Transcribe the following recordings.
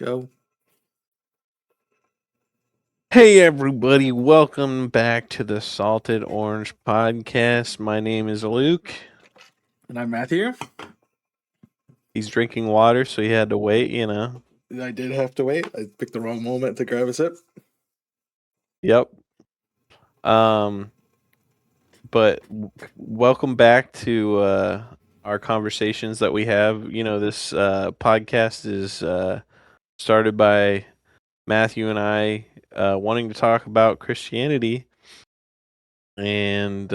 Go. Hey everybody, welcome back to the Salted Orange Podcast. My name is Luke. And I'm Matthew. He's drinking water, so he had to wait, I did have to wait. I picked the wrong moment to grab a sip. Yep. But welcome back to our conversations that we have. This podcast is started by Matthew and I wanting to talk about Christianity, and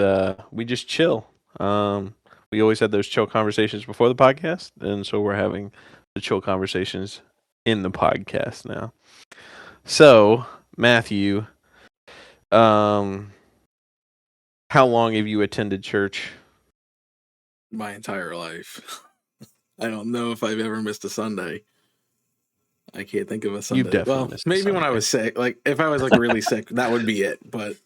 we just chill. We always had those chill conversations before the podcast, and so we're having the chill conversations in the podcast now. So, Matthew, how long have you attended church? My entire life. I don't know if I've ever missed a Sunday. I can't think of a Sunday. You've definitely Well, missed a maybe when I Sunday. was sick. Like if I was really sick, that would be it. But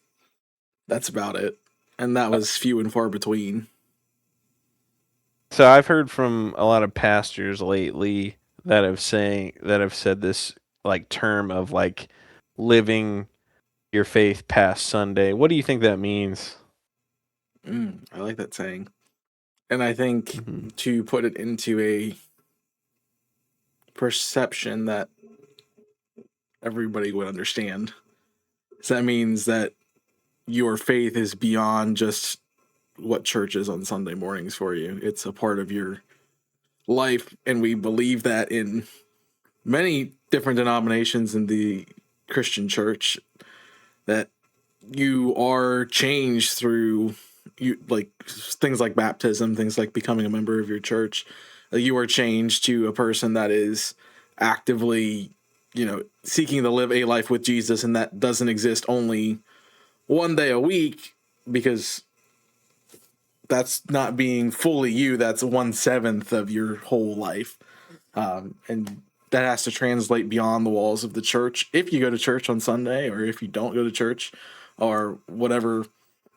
that's about it. And that was few and far between. So I've heard from a lot of pastors lately that have said this like term of like living your faith past Sunday. What do you think that means? I like that saying. And I think Mm-hmm. to put it into a perception that everybody would understand. So that means that your faith is beyond just what church is on Sunday mornings for you. It's a part of your life, and we believe that in many different denominations in the Christian church, that you are changed through things like baptism, things like becoming a member of your church. You are changed to a person that is actively, seeking to live a life with Jesus, and that doesn't exist only one day a week, because that's not being fully you. That's 1/7 of your whole life. And that has to translate beyond the walls of the church. If you go to church on Sunday, or if you don't go to church, or whatever,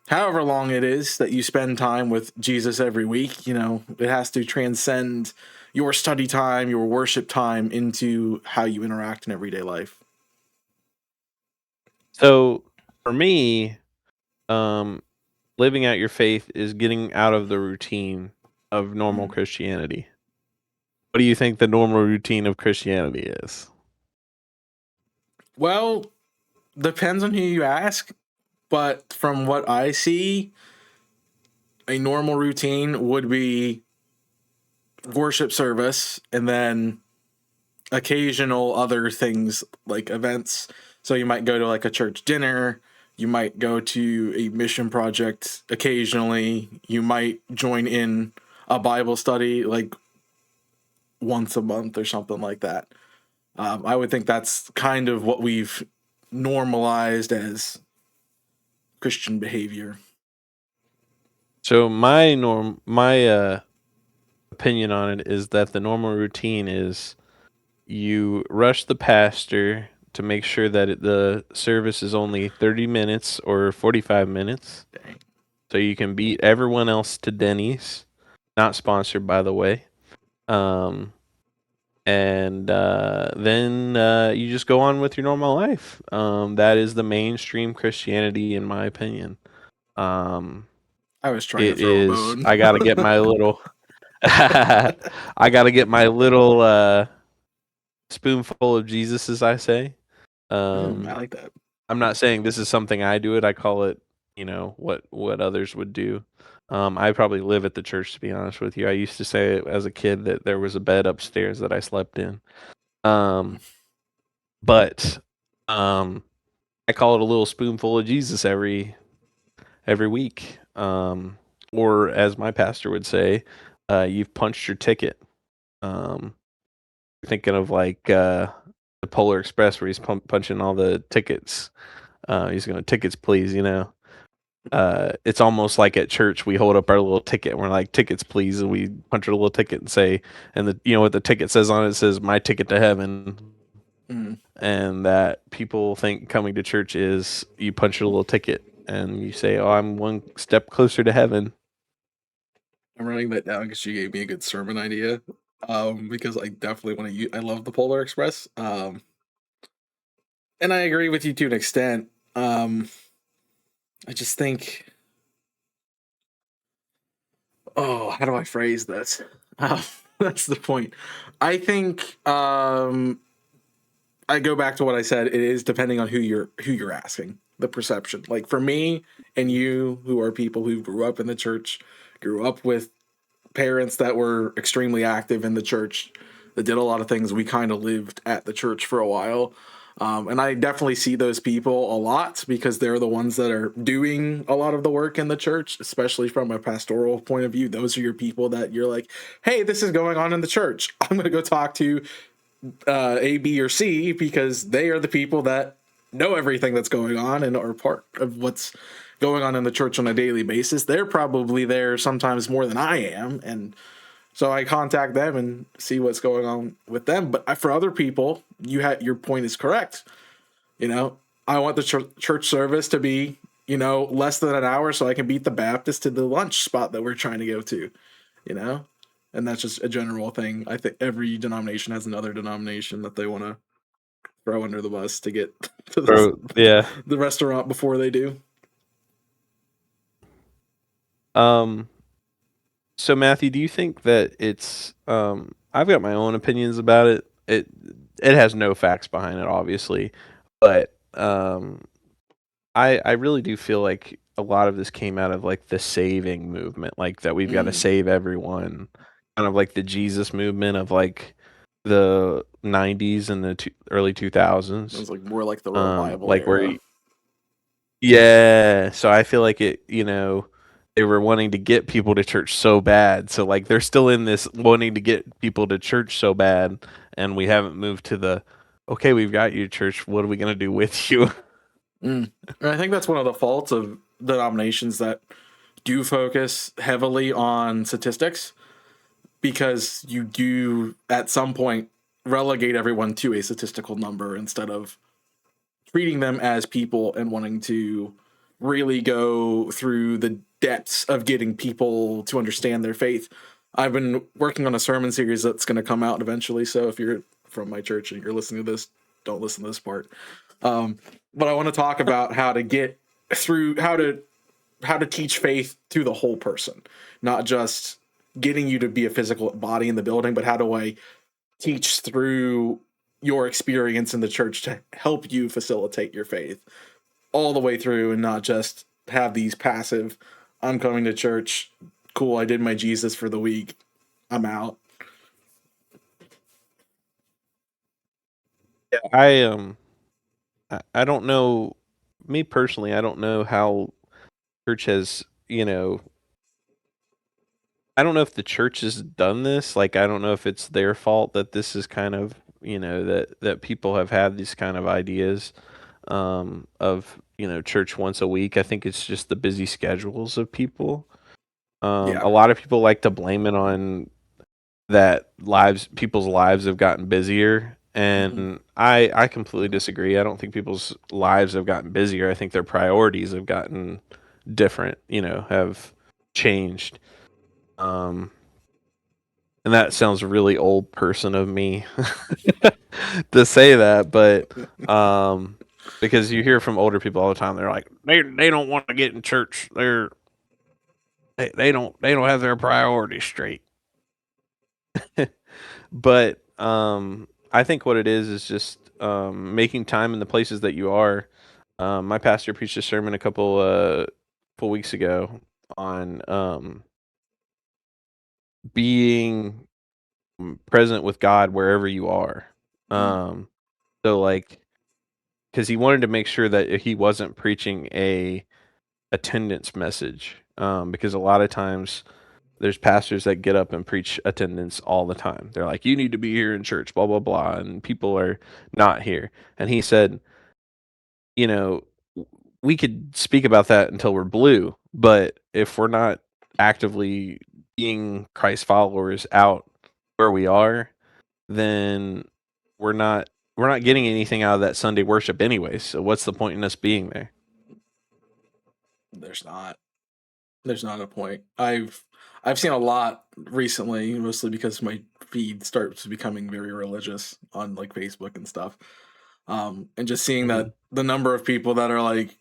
however long it is that you spend time with Jesus every week, it has to transcend your study time, your worship time, into how you interact in everyday life. So for me, living out your faith is getting out of the routine of normal Christianity. What do you think the normal routine of Christianity is? Well, depends on who you ask, but from what I see, a normal routine would be worship service and then occasional other things like events. So you might go to like a church dinner, you might go to a mission project occasionally, you might join in a Bible study like once a month or something like that. I would think that's kind of what we've normalized as Christian behavior. So my opinion on it is that the normal routine is you rush the pastor to make sure that the service is only 30 minutes or 45 minutes. Dang. So you can beat everyone else to Denny's. Not sponsored, by the way. And then you just go on with your normal life. That is the mainstream Christianity, in my opinion. I was trying to It throw a is. bone. I gotta get my little. I gotta get my little spoonful of Jesus, as I say. I like that. I'm not saying this is something I do it. I call it, what others would do. I probably live at the church, to be honest with you. I used to say as a kid that there was a bed upstairs that I slept in. But I call it a little spoonful of Jesus every week. Or as my pastor would say, you've punched your ticket. Thinking of like the Polar Express where he's punching all the tickets. He's going, tickets, please. It's almost like at church we hold up our little ticket and we're like, tickets, please, and we punch our little ticket and say, and what the ticket says on it, it says my ticket to heaven. And that people think coming to church is you punch your little ticket and you say, oh, I'm one step closer to heaven. I'm writing that down because you gave me a good sermon idea. because I definitely want to use. I love the Polar Express, and I agree with you to an extent. I just think, oh, how do I phrase this? That's the point. I think I go back to what I said. It is depending on who you're asking. The perception, like for me and you, who are people who grew up in the church, grew up with parents that were extremely active in the church, that did a lot of things. We kind of lived at the church for a while. And I definitely see those people a lot because they're the ones that are doing a lot of the work in the church, especially from a pastoral point of view. Those are your people that you're like, hey, this is going on in the church. I'm going to go talk to A, B, or C because they are the people that know everything that's going on and are part of what's going on in the church on a daily basis. They're probably there sometimes more than I am, and so I contact them and see what's going on with them. But for other people, your point is correct. You know, I want the church service to be, less than an hour so I can beat the Baptist to the lunch spot that we're trying to go to, you know? And that's just a general thing. I think every denomination has another denomination that they want to throw under the bus to get to Bro, yeah. the restaurant before they do. Um, so Matthew, do you think that it's I've got my own opinions about it. It has no facts behind it, obviously, but I really do feel like a lot of this came out of like the saving movement, like that we've got to Mm. save everyone, kind of like the Jesus movement of like the '90s and the early It 2000s, was like more like the revival like where era. yeah, so I feel like they were wanting to get people to church so bad. So like they're still in this wanting to get people to church so bad, and we haven't moved to the okay, we've got you to church. What are we gonna do with you? Mm. And I think that's one of the faults of denominations that do focus heavily on statistics because you do at some point relegate everyone to a statistical number instead of treating them as people and wanting to really go through the depths of getting people to understand their faith. I've been working on a sermon series that's going to come out eventually. So if you're from my church and you're listening to this, don't listen to this part. Um, but I want to talk about how to get through how to teach faith to the whole person, not just getting you to be a physical body in the building, but how do I teach through your experience in the church to help you facilitate your faith all the way through and not just have these passive, I'm coming to church, cool, I did my Jesus for the week, I'm out. Yeah, I don't know. Me personally, I don't know how church has I don't know if the church has done this. Like, I don't know if it's their fault that this is kind of, that people have had these kind of ideas of, church once a week. I think it's just the busy schedules of people. Yeah. A lot of people like to blame it on that people's lives have gotten busier. Hmm. And I completely disagree. I don't think people's lives have gotten busier. I think their priorities have gotten different, have changed. Um, and that sounds really old person of me to say that, but because you hear from older people all the time, they're like they don't want to get in church. They don't have their priorities straight. But I think what it is just making time in the places that you are. My pastor preached a sermon a couple weeks ago on being present with God wherever you are. Mm. Um, so like, because he wanted to make sure that he wasn't preaching a attendance message. Because a lot of times there's pastors that get up and preach attendance all the time. They're like, you need to be here in church, blah blah blah, and people are not here. And he said, you know, we could speak about that until we're blue, but if we're not actively being Christ followers out where we are, then we're not we're not getting anything out of that Sunday worship anyway. So what's the point in us being there? There's not. There's not a point. I've seen a lot recently, mostly because my feed starts becoming very religious on like Facebook and stuff. And just seeing Mhm. that the number of people that are like,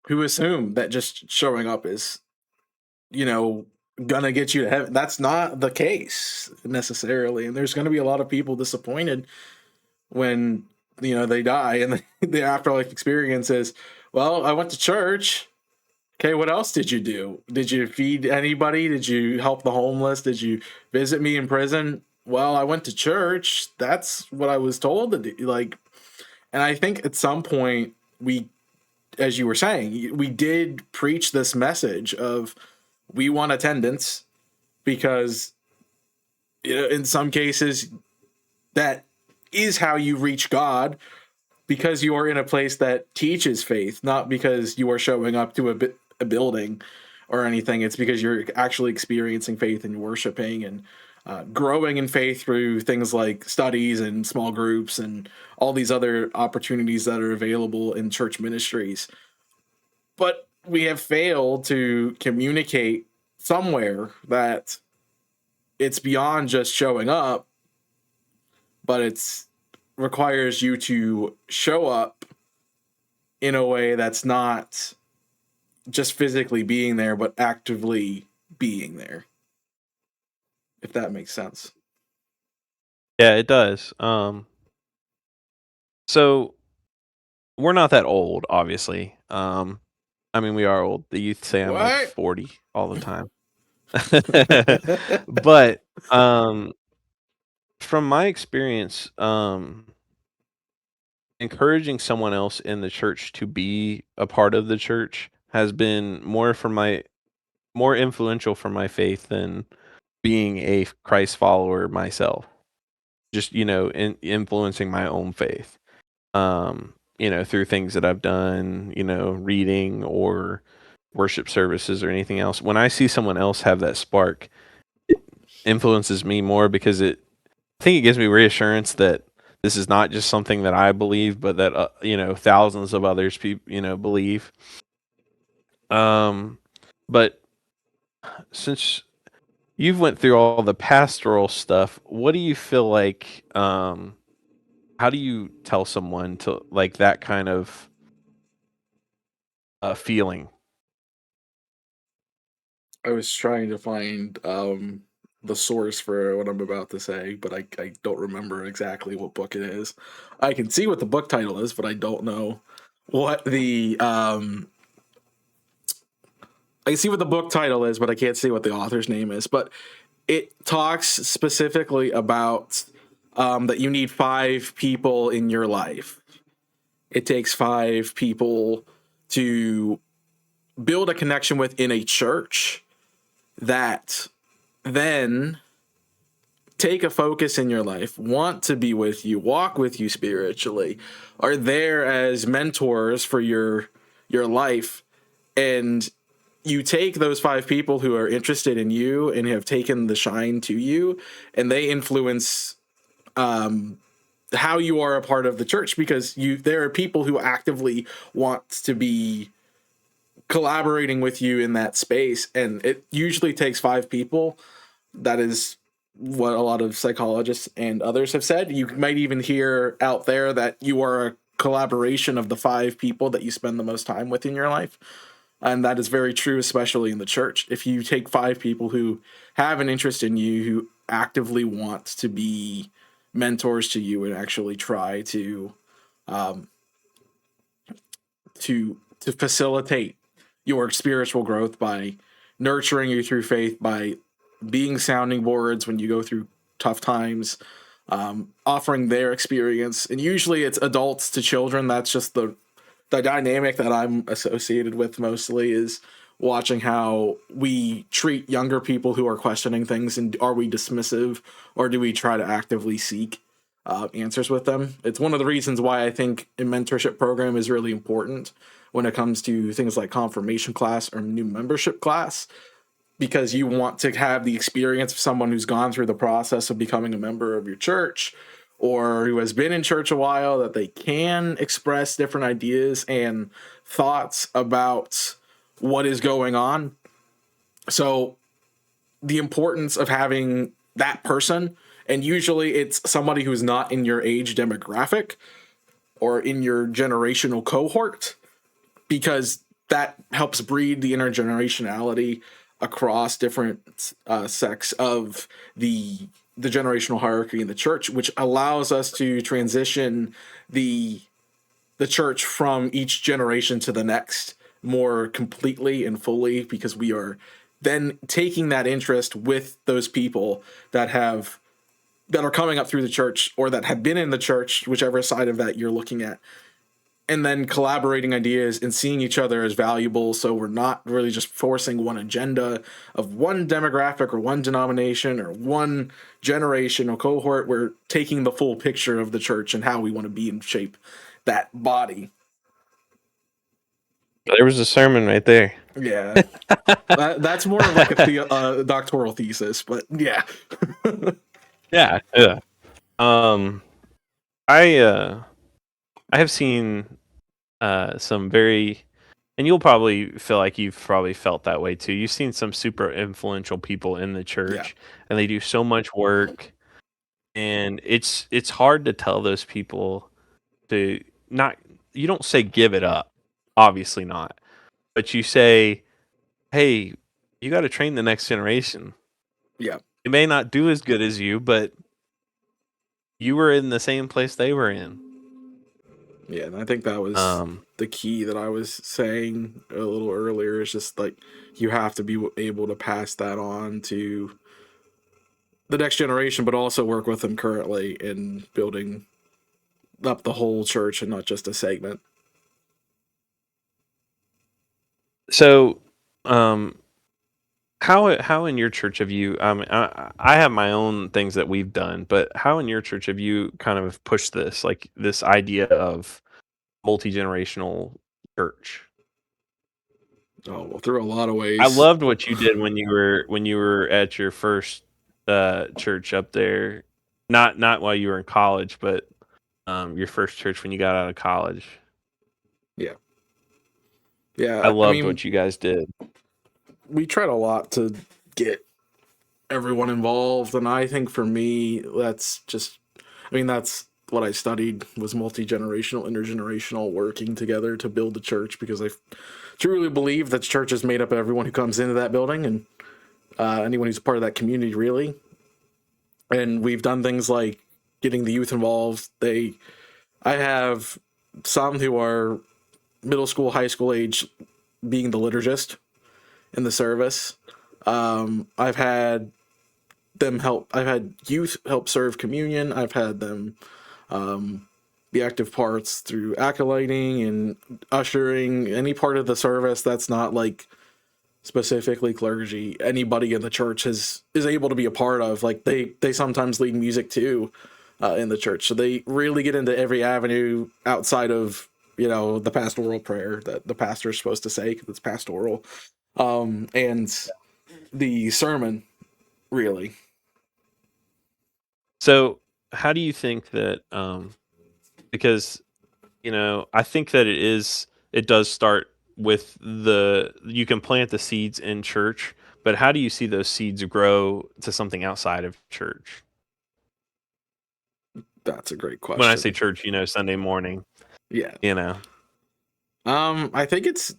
who assume that just showing up is, you know, gonna get you to heaven. That's not the case necessarily. And there's gonna be a lot of people disappointed when, you know, they die and the afterlife experience is, well, I went to church. Okay, what else did you do? Did you feed anybody? Did you help the homeless? Did you visit me in prison? Well, I went to church. That's what I was told to do. Like, and I think at some point we, as you were saying, we did preach this message of we want attendance because, you know, in some cases that is how you reach God, because you are in a place that teaches faith, not because you are showing up to a building or anything. It's because you're actually experiencing faith and worshiping and growing in faith through things like studies and small groups and all these other opportunities that are available in church ministries. But we have failed to communicate somewhere that it's beyond just showing up, but it's requires you to show up in a way that's not just physically being there, but actively being there. If that makes sense. Yeah, it does. So we're not that old, obviously. I mean, we are old. The youth say I'm like What? 40 all the time. But from my experience, encouraging someone else in the church to be a part of the church has been more influential for my faith than being a Christ follower myself. Just, influencing my own faith. Through things that I've done, reading or worship services or anything else. When I see someone else have that spark, it influences me more because I think it gives me reassurance that this is not just something that I believe, but that thousands of others believe. But since you've went through all the pastoral stuff, what do you feel like? How do you tell someone to like that kind of feeling? I was trying to find the source for what I'm about to say, but I don't remember exactly what book it is. I can see what the book title is, but I don't know what the I can see what the book title is, but I can't see what the author's name is. But it talks specifically about that you need 5 people in your life. It takes 5 people to build a connection with in a church that then take a focus in your life, want to be with you, walk with you spiritually, are there as mentors for your life, and you take those 5 people who are interested in you and have taken the shine to you, and they influence how you are a part of the church, because there are people who actively want to be collaborating with you in that space, and it usually takes 5 people. That is what a lot of psychologists and others have said. You might even hear out there that you are a collaboration of the 5 people that you spend the most time with in your life. And that is very true, especially in the church. If you take 5 people who have an interest in you, who actively want to be mentors to you and actually try to facilitate your spiritual growth by nurturing you through faith, by being sounding boards when you go through tough times, offering their experience. And usually it's adults to children. That's just the dynamic that I'm associated with mostly, is watching how we treat younger people who are questioning things, and are we dismissive, or do we try to actively seek answers with them. It's one of the reasons why I think a mentorship program is really important when it comes to things like confirmation class or new membership class, because you want to have the experience of someone who's gone through the process of becoming a member of your church, or who has been in church a while, that they can express different ideas and thoughts about what is going on. So the importance of having that person. And usually it's somebody who's not in your age demographic or in your generational cohort, because that helps breed the intergenerationality across different sects of the generational hierarchy in the church, which allows us to transition the church from each generation to the next more completely and fully, because we are then taking that interest with those people that are coming up through the church or that have been in the church, whichever side of that you're looking at, and then collaborating ideas and seeing each other as valuable. So we're not really just forcing one agenda of one demographic or one denomination or one generation or cohort. We're taking the full picture of the church and how we want to be and shape that body. There was a sermon right there. Yeah. That's more of like a doctoral thesis, but yeah. Yeah, yeah. I have seen some very, and you'll probably feel like you've probably felt that way too. You've seen some super influential people in the church, and they do so much work, and it's hard to tell those people to not. You don't say give it up, obviously not, but you say, hey, you got to train the next generation. Yeah. It may not do as good as you, but you were in the same place they were in. Yeah, and I think that was the key that I was saying a little earlier. Is just like you have to be able to pass that on to the next generation, but also work with them currently in building up the whole church and not just a segment. So, how in your church have you? I have my own things that we've done, but how in your church have you kind of pushed this, like this idea of multi-generational church? Oh, well, through a lot of ways. I loved what you did when you were at your first church up there. Not while you were in college, but your first church when you got out of college. Yeah. Yeah. I loved mean, what you guys did. we tried a lot to get everyone involved, and I think for me, that's what I studied was multi-generational, intergenerational, working together to build the church, because I truly believe that the church is made up of everyone who comes into that building and anyone who's part of that community, really. And we've done things like getting the youth involved. I have some who are middle school, high school age, being the liturgist in the service. I've had youth help serve communion. I've had them be active parts through acolyting and ushering, any part of the service that's not like specifically clergy. Anybody in the church is able to be a part of. Like they sometimes lead music too in the church, so they really get into every avenue outside of the pastoral prayer that the pastor is supposed to say, because it's pastoral, and the sermon, really. So, how do you think that? Because I think that it does start with you can plant the seeds in church, but how do you see those seeds grow to something outside of church? That's a great question. When I say church, Sunday morning. Yeah. I think it's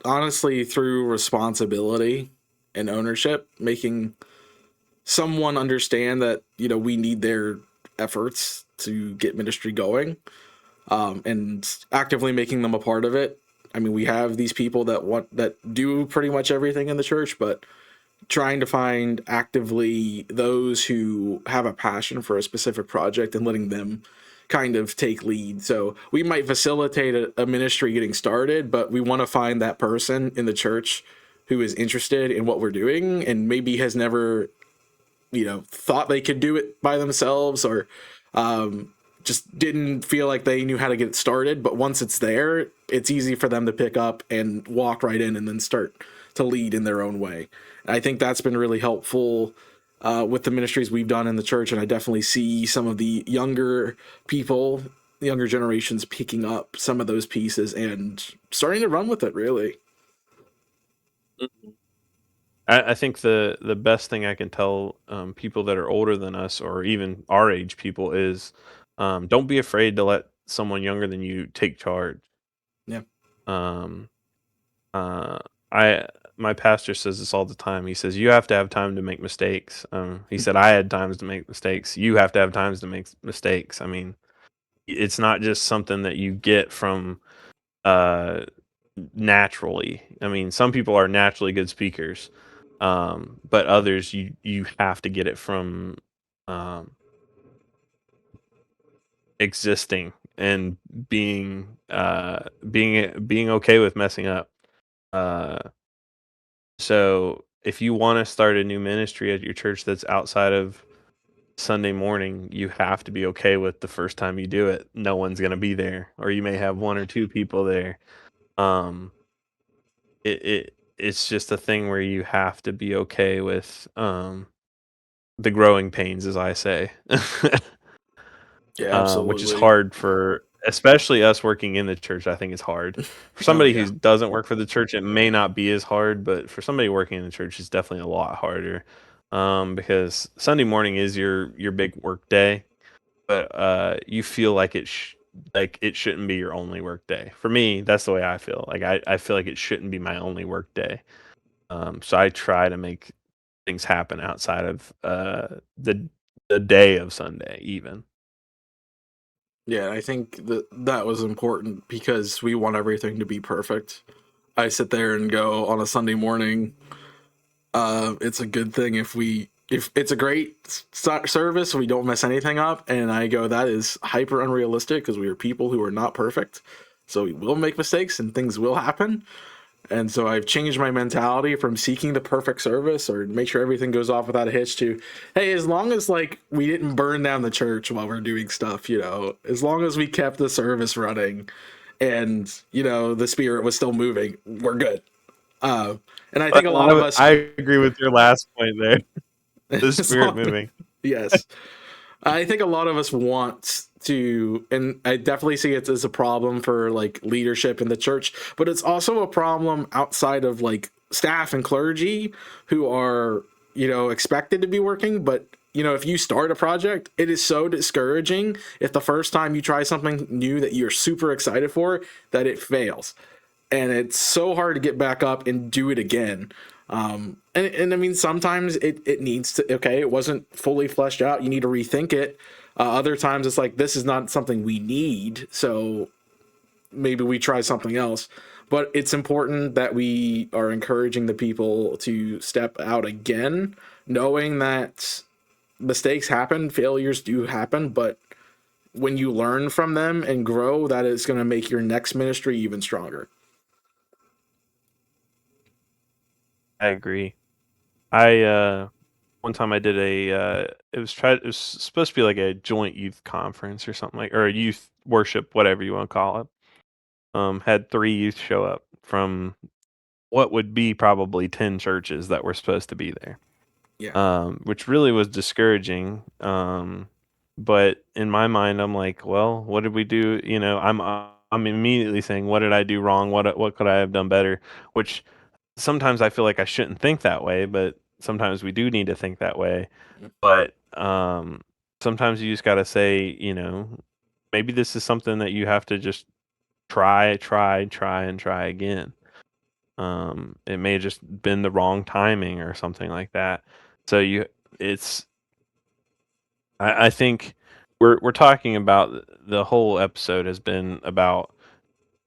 honestly through responsibility and ownership, making someone understand that we need their efforts to get ministry going, and actively making them a part of it. I mean, we have these people that do pretty much everything in the church, but trying to find actively those who have a passion for a specific project and letting them kind of take lead. So we might facilitate a ministry getting started, but we want to find that person in the church who is interested in what we're doing and maybe has never thought they could do it by themselves, or just didn't feel like they knew how to get started. But once it's there, it's easy for them to pick up and walk right in and then start to lead in their own way. And I think that's been really helpful with the ministries we've done in the church. And I definitely see some of the younger people, the younger generations, picking up some of those pieces and starting to run with it, really. I think the best thing I can tell people that are older than us, or even our age people, is don't be afraid to let someone younger than you take charge. Yeah. Um, uh, I my pastor says this all the time. He says you have to have time to make mistakes. He said I had times to make mistakes. You have to have times to make mistakes. I mean, it's not just something that you get from uh, naturally. I mean, some people are naturally good speakers, but others you have to get it from um, existing and being okay with messing up. Uh, so if you want to start a new ministry at your church that's outside of Sunday morning, you have to be okay with the first time you do it. No one's gonna be there, or you may have one or two people there. Um, it's just a thing where you have to be okay with the growing pains, as I say. Yeah, Which is absolutely. hard for especially us working in the church. I think it's hard for Oh somebody yeah. who doesn't work for the church. It may not be as hard, but for somebody working in the church, it's definitely a lot harder, because Sunday morning is your big work day, but you feel like like it shouldn't be your only work day. For me, that's the way I feel. Like I feel like it shouldn't be my only work day. So I try to make things happen outside of the day of Sunday, even. Yeah, I think that was important because we want everything to be perfect. I sit there and go on a Sunday morning. It's a good thing if it's a great service, we don't mess anything up. And I go, that is hyper unrealistic because we are people who are not perfect, so we will make mistakes and things will happen. And so I've changed my mentality from seeking the perfect service or make sure everything goes off without a hitch to, hey, as long as like we didn't burn down the church while we're doing stuff, as long as we kept the service running and, the spirit was still moving, we're good. Uh, and I think a lot of us, I agree with your last point there. The as spirit long, moving. yes, I think a lot of us want to, and I definitely see it as a problem for like leadership in the church, but it's also a problem outside of like staff and clergy who are, expected to be working. But, if you start a project, it is so discouraging if the first time you try something new that you're super excited for, that it fails. And it's so hard to get back up and do it again. And I mean, sometimes it needs to, okay, it wasn't fully fleshed out. You need to rethink it. Other times it's like, this is not something we need. So maybe we try something else. But it's important that we are encouraging the people to step out again, knowing that mistakes happen, failures do happen, but when you learn from them and grow, that is going to make your next ministry even stronger. I agree. I one time I did it was supposed to be like a joint youth conference or something, like, or a youth worship, whatever you want to call it. Had 3 youth show up from what would be probably 10 churches that were supposed to be there. Yeah. Which really was discouraging. But in my mind, I'm like, well, what did we do? I'm immediately saying, what did I do wrong? What could I have done better? Which sometimes I feel like I shouldn't think that way, but sometimes we do need to think that way. But sometimes you just got to say, maybe this is something that you have to just try, and try again. It may have just been the wrong timing or something like that. So it's, I think we're talking about the whole episode has been about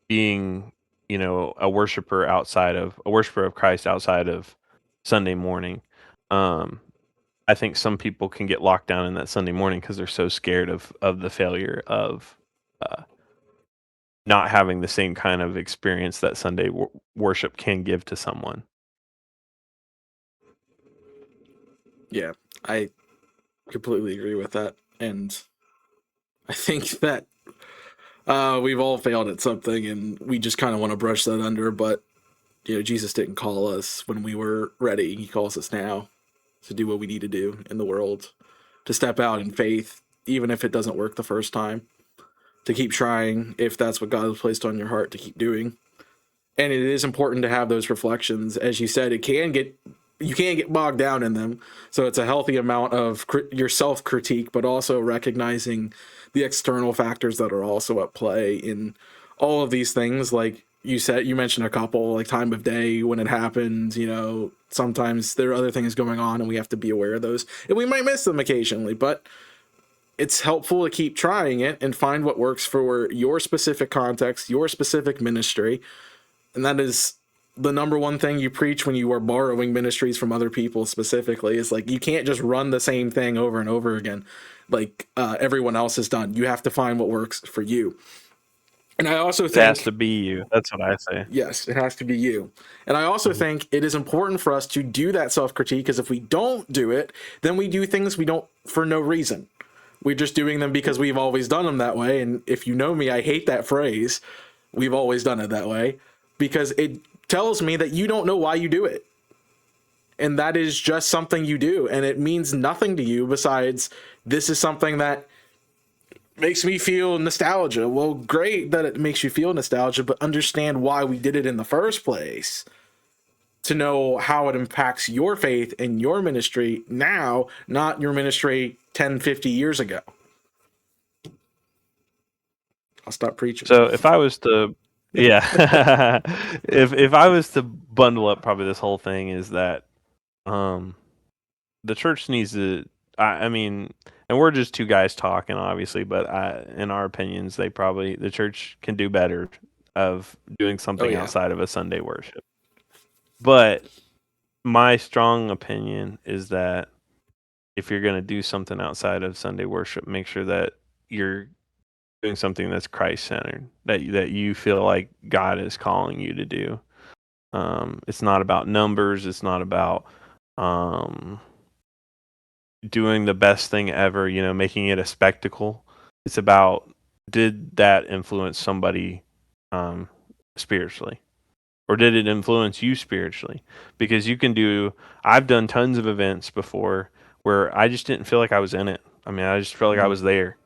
being, a worshiper of Christ outside of Sunday morning. Um, I think some people can get locked down in that Sunday morning because they're so scared of the failure of uh, not having the same kind of experience that Sunday worship can give to someone. Yeah, I completely agree with that. And I think that we've all failed at something and we just kind of want to brush that under. But, Jesus didn't call us when we were ready. He calls us now to do what we need to do in the world, to step out in faith, even if it doesn't work the first time, to keep trying if that's what God has placed on your heart to keep doing. And it is important to have those reflections. As you said, it can get you can't get bogged down in them. So it's a healthy amount of your self critique, but also recognizing the external factors that are also at play in all of these things. Like you said, you mentioned a couple, like time of day when it happens. Sometimes there are other things going on, and we have to be aware of those, and we might miss them occasionally, but it's helpful to keep trying it and find what works for your specific context, your specific ministry. And that is the number one thing you preach when you are borrowing ministries from other people specifically, is like, you can't just run the same thing over and over again like everyone else has done. You have to find what works for you. And I also think it has to be you. That's what I say. Yes, it has to be you. And I also think it is important for us to do that self-critique, because if we don't do it, then we do things we don't for no reason. We're just doing them because we've always done them that way. And if you know me, I hate that phrase, we've always done it that way, because it tells me that you don't know why you do it. And that is just something you do. And it means nothing to you besides, this is something that makes me feel nostalgia. Well, great that it makes you feel nostalgia, but understand why we did it in the first place, to know how it impacts your faith and your ministry now, not your ministry 10, 50 years ago. I'll stop preaching. So if I was to, yeah, if I was to bundle up probably this whole thing, is that the church needs to, I mean, and we're just two guys talking, obviously, but in our opinions, the church can do better of doing something outside of a Sunday worship. But my strong opinion is that if you're going to do something outside of Sunday worship, make sure that you're doing something that's Christ-centered, that you feel like God is calling you to do. It's not about numbers. It's not about doing the best thing ever, making it a spectacle. It's about, did that influence somebody spiritually? Or did it influence you spiritually? Because I've done tons of events before where I just didn't feel like I was in it. I mean, I just felt like I was there.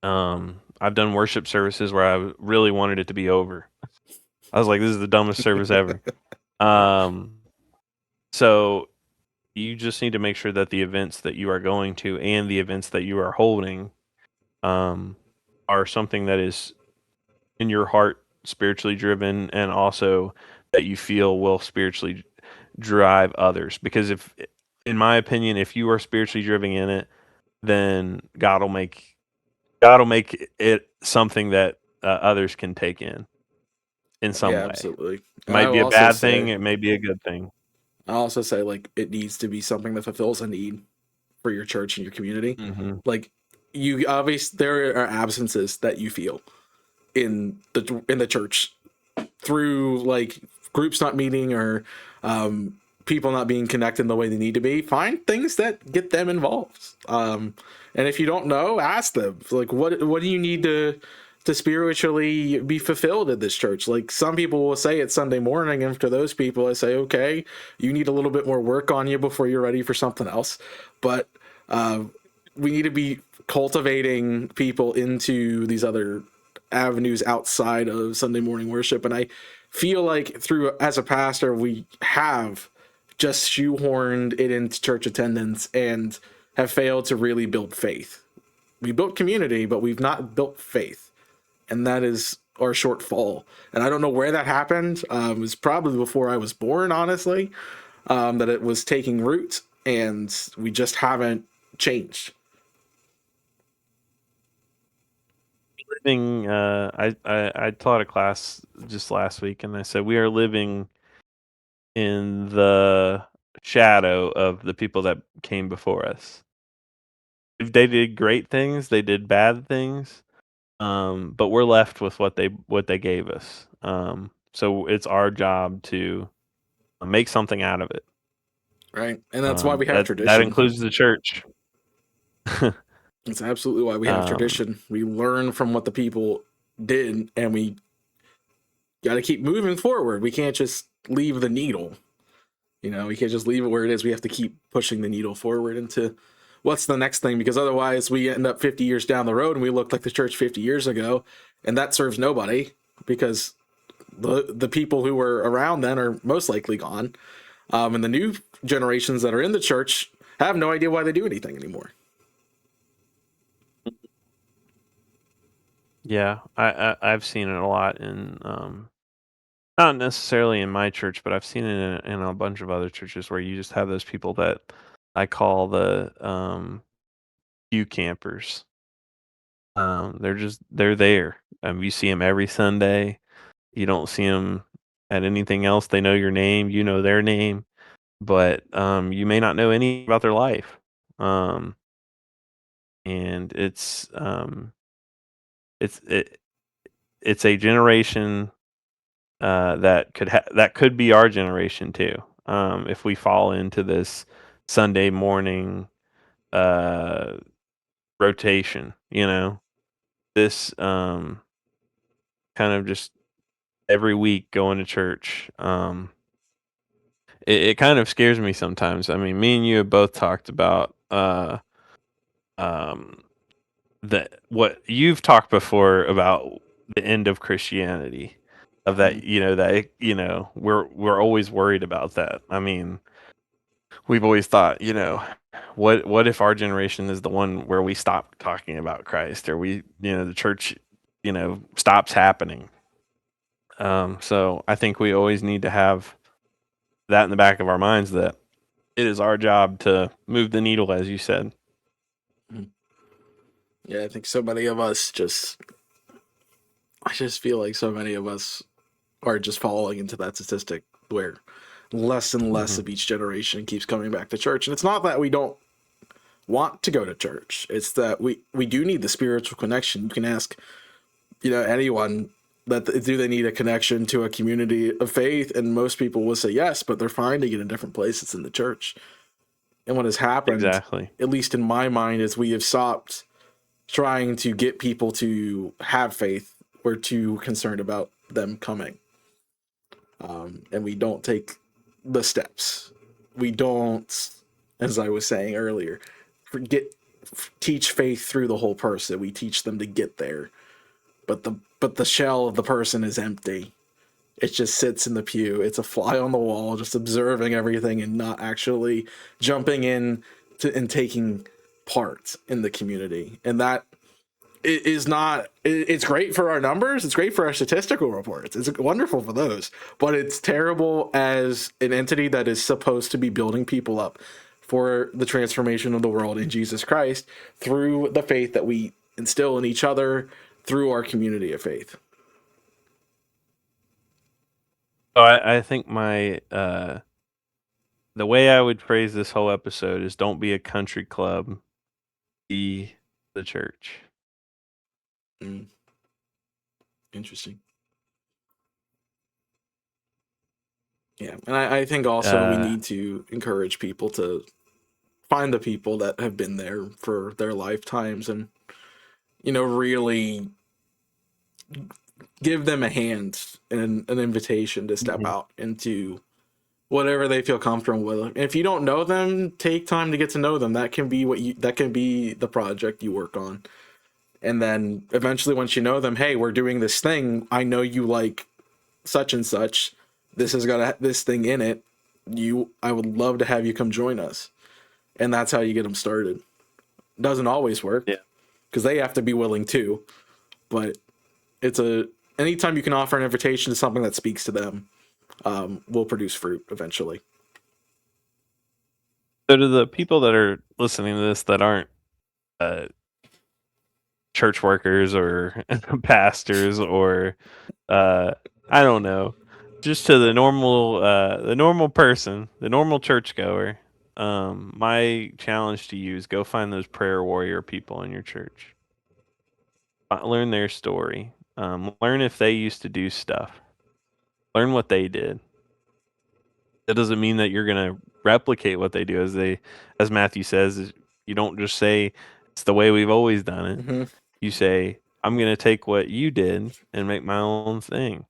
I've done worship services where I really wanted it to be over. I was like, this is the dumbest service ever. So you just need to make sure that the events that you are going to and the events that you are holding are something that is in your heart, spiritually driven, and also that you feel will spiritually drive others. Because in my opinion, if you are spiritually driven in it, then God will make it something that others can take in some way. Absolutely. It might be a bad thing. It may be a good thing. I also say, like, it needs to be something that fulfills a need for your church and your community. Mm-hmm. Like, you obviously, there are absences that you feel in the church through, like, groups not meeting or people not being connected the way they need to be. Find things that get them involved. And if you don't know, ask them, like, what do you need to spiritually be fulfilled at this church? Like, some people will say it's Sunday morning, and to those people I say, okay, you need a little bit more work on you before you're ready for something else. But we need to be cultivating people into these other avenues outside of Sunday morning worship. And I feel like as a pastor, we have just shoehorned it into church attendance and have failed to really build faith. We built community, but we've not built faith. And that is our shortfall. And I don't know where that happened. It was probably before I was born, honestly, that it was taking root, and we just haven't changed. I taught a class just last week, and I said we are living in the shadow of the people that came before us. If they did great things, they did bad things, but we're left with what they gave us. So it's our job to make something out of it. Right, and that's why we have tradition. That includes the church. It's absolutely why we have tradition. We learn from what the people did, and we got to keep moving forward. We can't just leave the needle. We can't just leave it where it is. We have to keep pushing the needle forward into what's the next thing, because otherwise we end up 50 years down the road and we look like the church 50 years ago, and that serves nobody, because the people who were around then are most likely gone. And the new generations that are in the church have no idea why they do anything anymore. Yeah, I've seen it a lot in not necessarily in my church, but I've seen it in a bunch of other churches where you just have those people that I call the pew campers. They're there. You see them every Sunday. You don't see them at anything else. They know your name, you know their name, but you may not know any about their life. And it's it, it's a generation that could be our generation too. If we fall into this Sunday morning uh, rotation, this kind of just every week going to church. It kind of scares me sometimes. I mean, me and you have both talked about um, that what you've talked before about the end of Christianity, of that, we're always worried about that. I mean, we've always thought, what if our generation is the one where we stop talking about Christ, or the church, stops happening. So I think we always need to have that in the back of our minds, that it is our job to move the needle, as you said. Yeah, I think so many of us I just feel like so many of us are just falling into that statistic where less and less of each generation keeps coming back to church. And it's not that we don't want to go to church. It's that we do need the spiritual connection. You can ask, anyone that do they need a connection to a community of faith, and most people will say yes, but they're finding it in different places in the church. And what has happened, Exactly. at least in my mind, is we have stopped trying to get people to have faith. We're too concerned about them coming. And we don't take the steps. We don't, as I was saying earlier, teach faith through the whole person. We teach them to get there, but the shell of the person is empty. It just sits in the pew. It's a fly on the wall, just observing everything and not actually jumping in and taking part in the community. And that is not, it's great for our numbers. It's great for our statistical reports. It's wonderful for those, but it's terrible as an entity that is supposed to be building people up for the transformation of the world in Jesus Christ through the faith that we instill in each other through our community of faith. So I think the way I would phrase this whole episode is, don't be a country club, be the church. Interesting. Yeah, and I think also we need to encourage people to find the people that have been there for their lifetimes, and really give them a hand and an invitation to step out into whatever they feel comfortable with. And if you don't know them, take time to get to know them. That can be that can be the project you work on. And then eventually, once you know them, hey, we're doing this thing. I know you like such and such. This has got this thing in it. I would love to have you come join us. And that's how you get them started. It doesn't always work, because they have to be willing too. But anytime you can offer an invitation to something that speaks to them, will produce fruit eventually. So to the people that are listening to this that aren't church workers or pastors, or I don't know, just to the normal person, the normal churchgoer, my challenge to you is go find those prayer warrior people in your church. Learn their story. Learn if they used to do stuff. Learn what they did. That doesn't mean that you're going to replicate what they do. As Matthew says, you don't just say it's the way we've always done it. Mm-hmm. You say, I'm going to take what you did and make my own thing.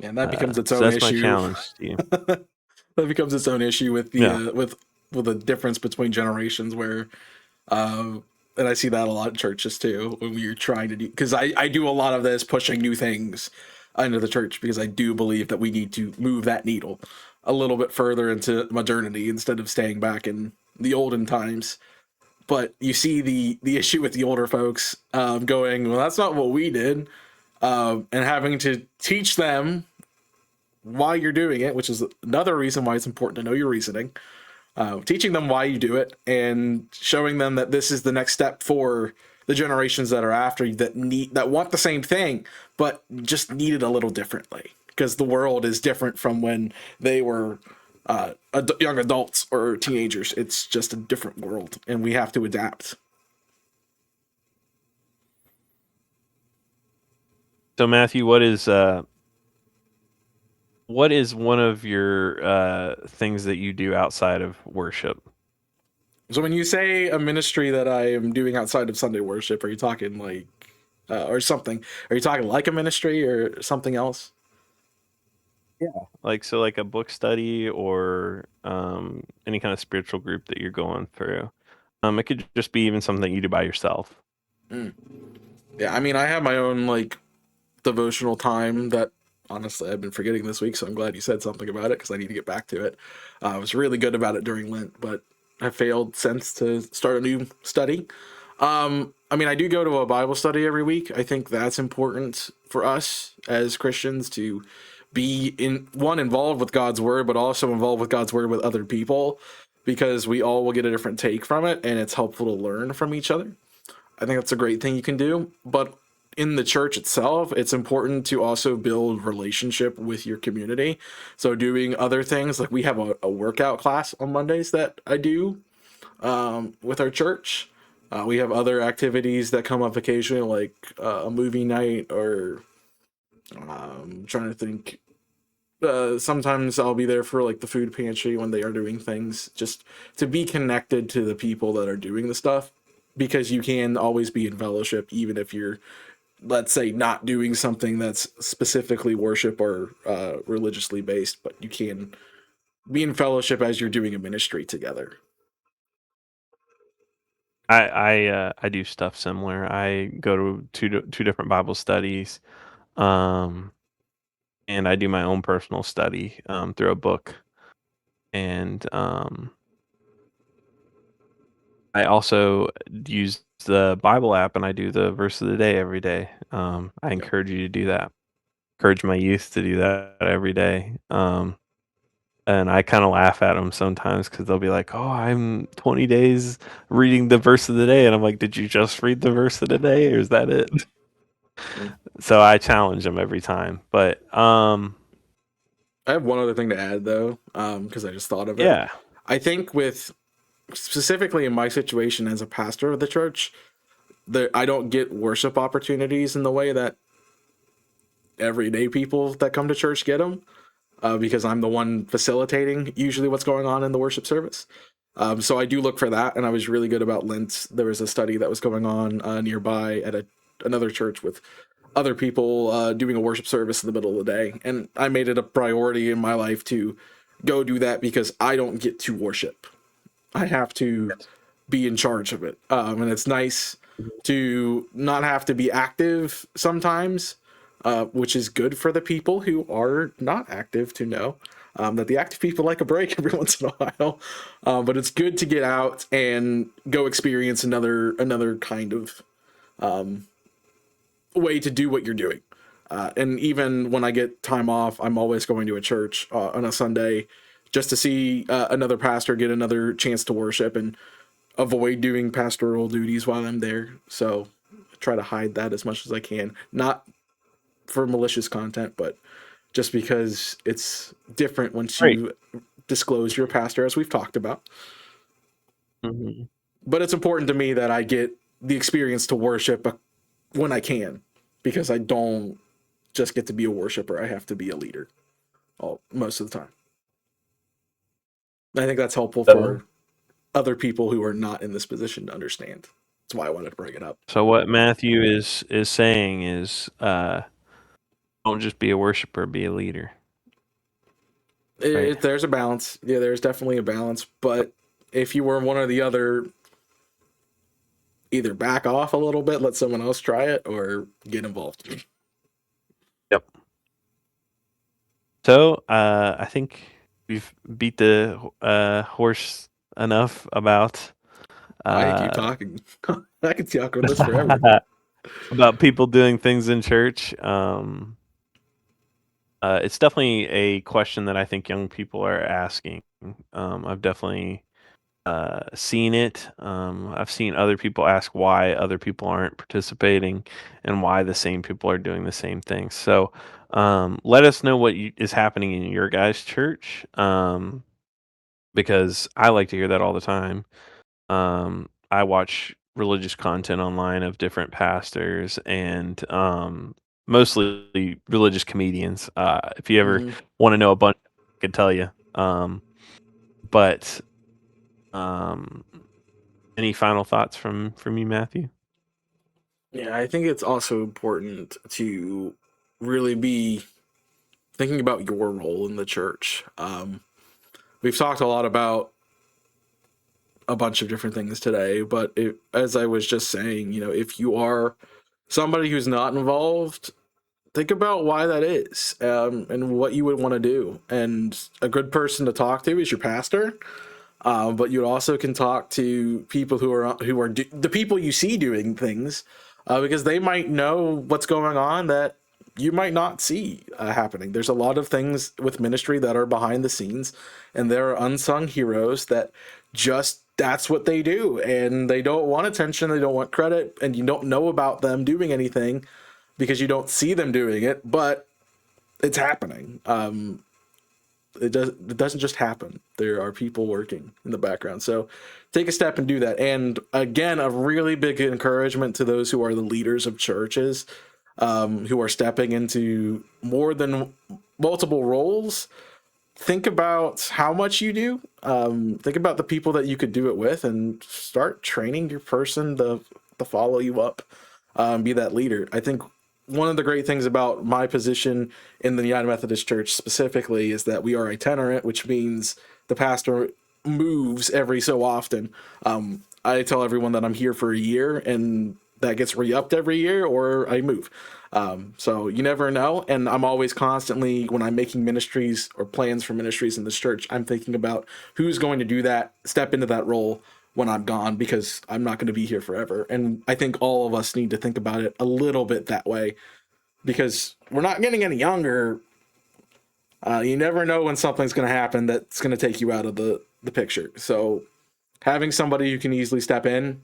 And that becomes its own issue. That's my challenge to you. That becomes its own issue with the with the difference between generations, where and I see that a lot in churches too, when you're trying to do, because I do a lot of this pushing new things into the church, because I do believe that we need to move that needle. a little bit further into modernity instead of staying back in the olden times. But you see the issue with the older folks going, well, that's not what we did, and having to teach them why you're doing it, which is another reason why it's important to know your reasoning. Teaching them why you do it and showing them that this is the next step for the generations that are after you that want the same thing, but just need it a little differently because the world is different from when they were young adults or teenagers. It's just a different world, and we have to adapt. So Matthew, what is one of your things that you do outside of worship? So when you say a ministry that I am doing outside of Sunday worship, are you talking like or something? Are you talking like a ministry or something else? Like, so like a book study or any kind of spiritual group that you're going through. It could just be even something you do by yourself. Mm. Yeah, I mean, I have my own like devotional time that honestly I've been forgetting this week, so I'm glad you said something about it because I need to get back to it. I was really good about it during Lent, but I failed since to start a new study. I mean, I do go to a Bible study every week. I think that's important for us as Christians to be involved with God's word, but also involved with God's word with other people because we all will get a different take from it, and it's helpful to learn from each other. I think that's a great thing you can do. But in the church itself, it's important to also build relationship with your community. So doing other things like we have a workout class on Mondays that I do with our church. We have other activities that come up occasionally, like a movie night or trying to think. Sometimes I'll be there for like the food pantry when they are doing things, just to be connected to the people that are doing the stuff, because you can always be in fellowship even if you're, let's say, not doing something that's specifically worship or religiously based, but you can be in fellowship as you're doing a ministry together. I do stuff similar. I go to two different Bible studies, um, and I do my own personal study through a book, and I also use the Bible app, and I do the verse of the day every day. I Yep. encourage you to do that. Encourage my youth to do that every day. And I kind of laugh at them sometimes because they'll be like, "Oh, I'm 20 days reading the verse of the day," and I'm like, "Did you just read the verse of the day, or is that it?" Mm. So I challenge them every time. But I have one other thing to add though, because I just thought of it. yeah, I think with specifically in my situation as a pastor of the church, I don't get worship opportunities in the way that everyday people that come to church get them, because I'm the one facilitating usually what's going on in the worship service. So I do look for that, and I was really good about Lent. There was a study that was going on nearby at another church with other people doing a worship service in the middle of the day, and I made it a priority in my life to go do that because I don't get to worship. I have to be in charge of it, and it's nice to not have to be active sometimes, which is good for the people who are not active to know that the active people like a break every once in a while. But it's good to get out and go experience another kind of way to do what you're doing. And even when I get time off, I'm always going to a church on a Sunday just to see another pastor get another chance to worship and avoid doing pastoral duties while I'm there. So I try to hide that as much as I can. Not for malicious content, but just because it's different once great. you disclose you're a pastor, as we've talked about. Hmm. But it's important to me that I get the experience to worship when I can, because I don't just get to be a worshiper. I have to be a leader most of the time. I think that's helpful So, for other people who are not in this position to understand. That's why I wanted to bring it up. so what Matthew is saying is, don't just be a worshiper, be a leader, right? There's a balance. Yeah, there's definitely a balance. But if you were one or the other, either back off a little bit, let someone else try it, or get involved. Yep. So I think we've beat the horse enough about I keep uh, talking. I can talk on this forever. about people doing things in church. It's definitely a question that I think young people are asking. I've definitely seen it. I've seen other people ask why other people aren't participating and why the same people are doing the same things. So let us know what is happening in your guys' church, because I like to hear that all the time. I watch religious content online of different pastors and mostly religious comedians. If you ever Hmm. want to know a bunch, I could tell you. But um, any final thoughts from you, Matthew? Yeah, I think it's also important to really be thinking about your role in the church. We've talked a lot about a bunch of different things today, but as I was just saying, if you are somebody who's not involved, think about why that is, and what you would want to do. And a good person to talk to is your pastor. But you also can talk to people who are the people you see doing things, because they might know what's going on that you might not see happening. There's a lot of things with ministry that are behind the scenes, and there are unsung heroes that just that's what they do, and they don't want attention, they don't want credit, and you don't know about them doing anything because you don't see them doing it, but it's happening. It doesn't just happen. There are people working in the background. So take a step and do that. And again, a really big encouragement to those who are the leaders of churches, who are stepping into more than multiple roles. Think about how much you do. Think about the people that you could do it with, and start training your person to follow you up, be that leader. I think one of the great things about my position in the United Methodist Church specifically is that we are itinerant, which means the pastor moves every so often. I tell everyone that I'm here for a year, and that gets re-upped every year, or I move. So you never know. And I'm always constantly, when I'm making ministries or plans for ministries in this church, I'm thinking about who's going to do that, step into that role when I'm gone, because I'm not going to be here forever. And I think all of us need to think about it a little bit that way, because we're not getting any younger. You never know when something's going to happen that's going to take you out of the picture. So having somebody who can easily step in,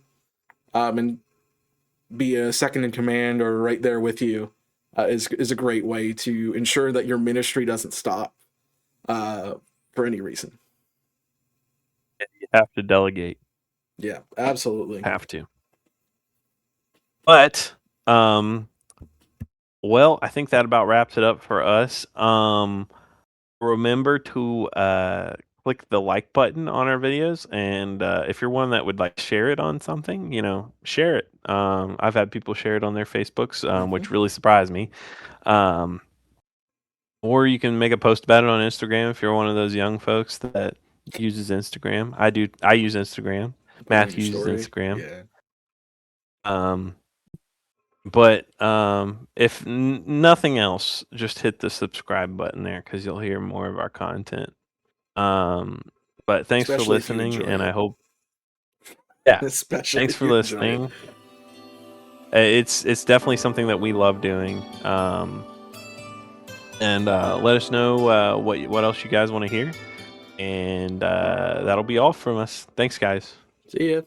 and be a second in command or right there with you, is a great way to ensure that your ministry doesn't stop, uh, for any reason. You have to delegate. Yeah, absolutely. Have to. But well, I think that about wraps it up for us. Remember to click the like button on our videos, and if you're one that would like share it on something, share it. I've had people share it on their Facebooks, Hmm. which really surprised me. Um, or you can make a post about it on Instagram if you're one of those young folks that uses Instagram. I do. I use Instagram. Put it in your Matthew uses story. Instagram. Yeah. Um, but if nothing else, just hit the subscribe button there because you'll hear more of our content. Um, but thanks for Especially if you listening, enjoy and I it. hope, yeah, Especially thanks if for you enjoy it. listening. It's definitely something that we love doing. And let us know what else you guys want to hear, and that'll be all from us. Thanks, guys. See ya.